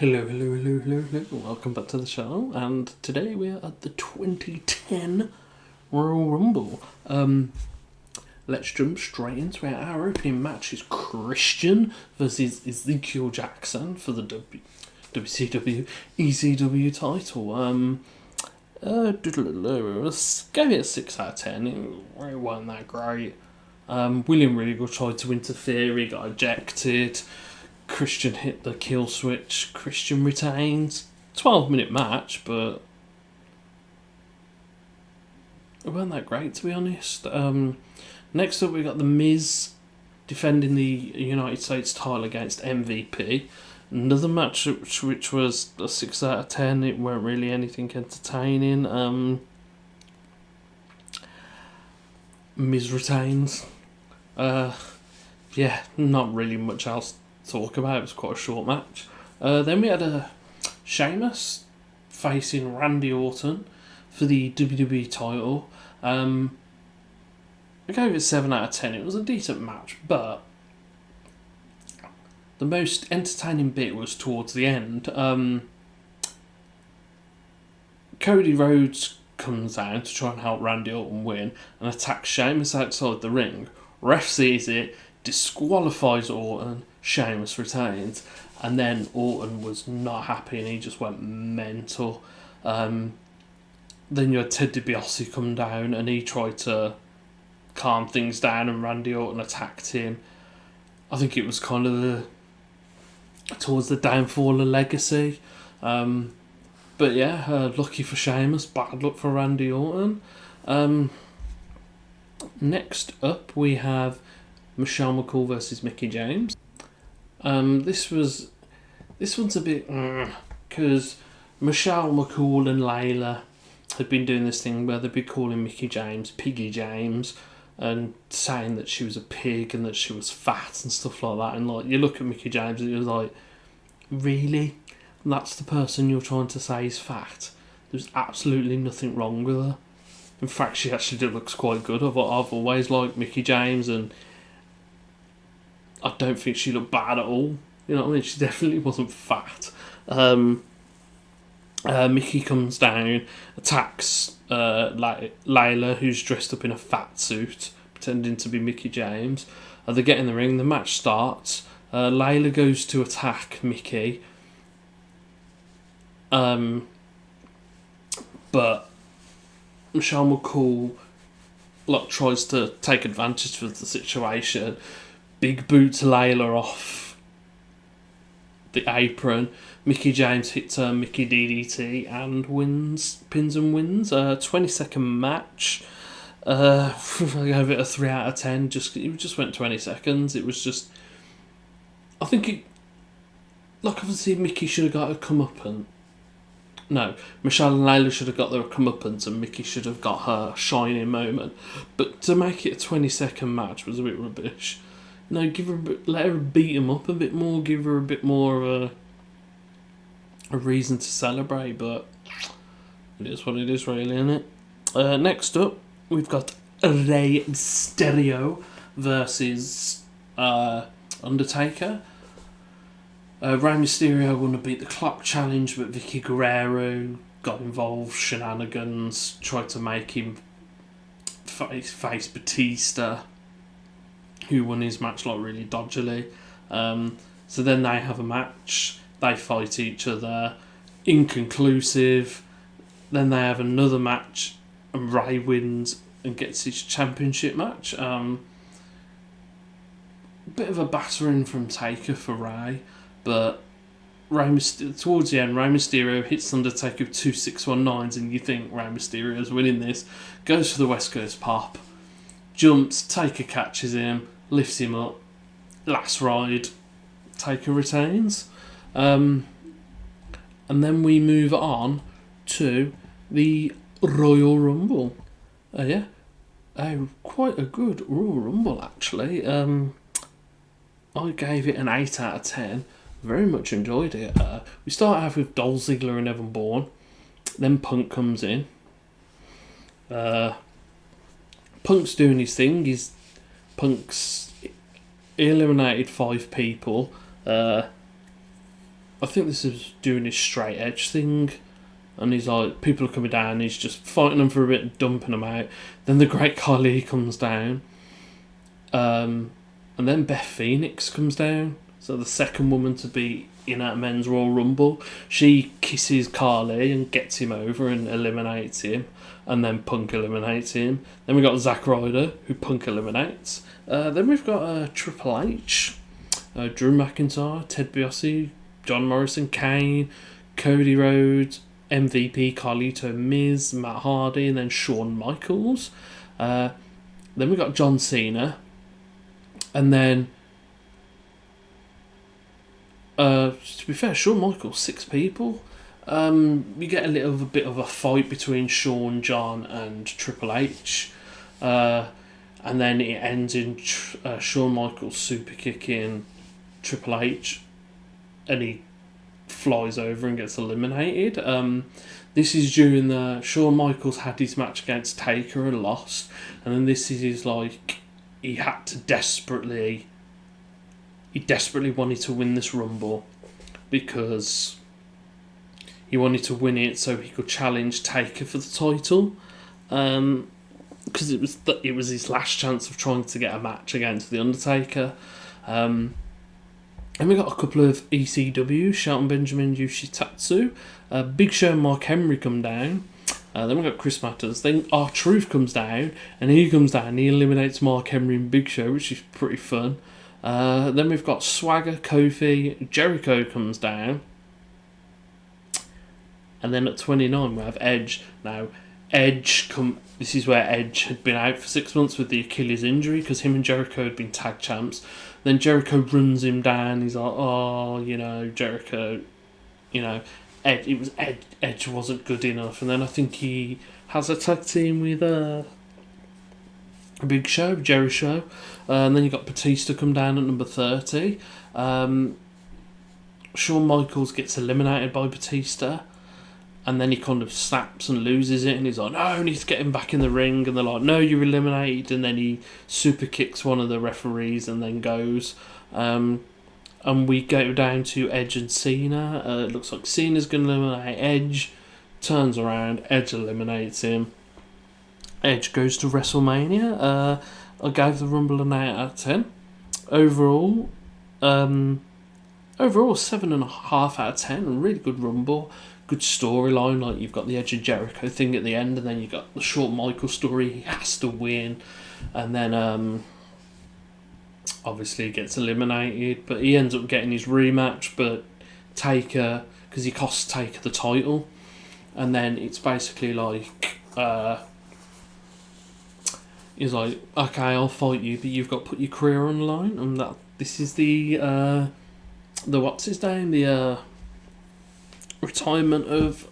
Hello. Welcome back to the show. And today we are at the 2010 Royal Rumble. Let's jump straight into it. Our opening match is Christian versus Ezekiel Jackson for the WCW ECW title. Gave it a 6 out of 10. It wasn't that great. William Regal tried to interfere. He got ejected. Christian hit the kill switch. Christian retains. 12-minute match, but it wasn't that great, to be honest. Next up, we got The Miz defending the United States title against MVP. Another match which was a 6 out of 10. It weren't really anything entertaining. Miz retains. Not really much else to talk about. It was quite a short match. Then we had a Sheamus facing Randy Orton for the WWE title. I gave it 7 out of 10. It was a decent match, but the most entertaining bit was towards the end. Cody Rhodes comes down to try and help Randy Orton win and attacks Sheamus outside the ring. Ref sees it, disqualifies Orton, Sheamus retains, and then Orton was not happy and he just went mental. Then you had Ted DiBiase come down and he tried to calm things down and Randy Orton attacked him. I think it was kind of towards the downfall of Legacy. But yeah, lucky for Sheamus, bad luck for Randy Orton. Next up we have Michelle McCool versus Mickie James. This one's a bit because Michelle McCool and Layla had been doing this thing where they'd be calling Mickie James Piggy James and saying that she was a pig and that she was fat and stuff like that. And like you look at Mickie James and you're like, really? That's the person you're trying to say is fat? There's absolutely nothing wrong with her. In fact, she actually looks quite good. I've always liked Mickie James and I don't think she looked bad at all. You know what I mean? She definitely wasn't fat. Mickie comes down, attacks Layla, who's dressed up in a fat suit, pretending to be Mickie James. They get in the ring, the match starts. Layla goes to attack Mickie. But Michelle McCool tries to take advantage of the situation. Big boots Layla off the apron. Mickie James hits her Mickey DDT and pins and wins. 20-second match. I gave it a 3 out of 10. It just went 20 seconds. It was just, I think obviously Mickie should have got a comeuppance. No, Michelle and Layla should have got their comeuppance and Mickie should have got her shining moment. But to make it a 20-second match was a bit rubbish. No, let her beat him up a bit more, give her a bit more of a reason to celebrate, but it is what it is, really, isn't it? Next up, we've got Rey Mysterio versus Undertaker. Rey Mysterio wanted to beat the clock challenge, but Vicky Guerrero got involved, shenanigans, tried to make him face Batista, who won his match really dodgily. So then they have a match, they fight each other, inconclusive. Then they have another match and Rey wins and gets his championship match. Bit of a battering from Taker for Rey, but towards the end, Rey Mysterio hits Undertaker with 2 619s and you think Rey Mysterio's winning this. Goes for the West Coast pop, jumps, Taker catches him, lifts him up, last ride, Taker retains. And then we move on to the Royal Rumble. Quite a good Royal Rumble, actually. I gave it an 8 out of 10. Very much enjoyed it. We start off with Dolph Ziggler and Evan Bourne. Then Punk comes in. Punk's doing his thing. Punk's eliminated 5 people. I think this is doing his straight edge thing. And he's like, people are coming down, he's just fighting them for a bit and dumping them out. Then the Great Khali comes down. And then Beth Phoenix comes down. So the second woman to be in that men's Royal Rumble. She kisses Khali and gets him over and eliminates him. And then Punk eliminates him. Then we got Zack Ryder, who Punk eliminates. Then we've got Triple H, Drew McIntyre, Ted DiBiase, John Morrison, Kane, Cody Rhodes, MVP, Carlito, Miz, Matt Hardy, and then Shawn Michaels. Then we got John Cena. And then, to be fair, Shawn Michaels, 6 people. You get a bit of a fight between Shawn, John, and Triple H. And then it ends in Shawn Michaels super kicking Triple H. And he flies over and gets eliminated. This is during the Shawn Michaels had his match against Taker and lost, and then this is like he desperately wanted to win this Rumble because he wanted to win it so he could challenge Taker for the title, because it was his last chance of trying to get a match against the Undertaker. And we got a couple of ECW, Shelton Benjamin, Yoshitatsu, Big Show and Mark Henry come down. Then we got Chris Matters. Then R-Truth comes down, and he eliminates Mark Henry and Big Show, which is pretty fun. Then we've got Swagger, Kofi, Jericho comes down. And then at 29 we have Edge. Now, this is where Edge had been out for 6 months with the Achilles injury, because him and Jericho had been tag champs. Then Jericho runs him down. He's like, Jericho, Edge wasn't good enough. And then I think he has a tag team with a Big Show, Jerry Show. And then you got Batista come down at number 30. Shawn Michaels gets eliminated by Batista. And then he kind of snaps and loses it, and he's like, no, I need to get him back in the ring. And they're like, no, you're eliminated. And then he super kicks one of the referees and then goes. And we go down to Edge and Cena. It looks like Cena's going to eliminate Edge. Turns around, Edge eliminates him. Edge goes to WrestleMania. I gave the Rumble an 8 out of 10. Overall, 7.5 out of 10. Really good Rumble. Good storyline, like you've got the Edge and Jericho thing at the end, and then you've got the Shawn Michaels story, he has to win, and then obviously he gets eliminated, but he ends up getting his rematch, but Taker, because he costs Taker the title, and then it's basically like, he's like, okay, I'll fight you, but you've got to put your career on the line, and this is the what's his name, the retirement of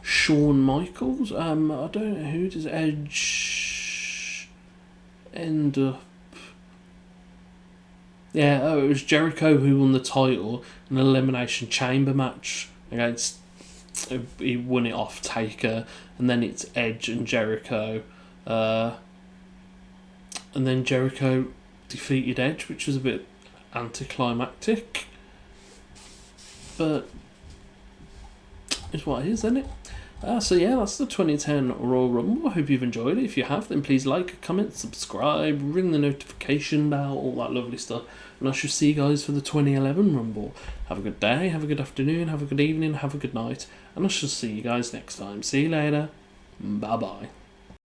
Shawn Michaels. I don't know, who does Edge end up? Yeah, it was Jericho who won the title in an Elimination Chamber match against. He won it off Taker, and then it's Edge and Jericho, and then Jericho defeated Edge, which was a bit anticlimactic, but is what it is, isn't it? So yeah, that's the 2010 Royal Rumble. I hope you've enjoyed it. If you have, then please like, comment, subscribe, ring the notification bell, all that lovely stuff. And I shall see you guys for the 2011 Rumble. Have a good day, have a good afternoon, have a good evening, have a good night. And I shall see you guys next time. See you later. Bye bye.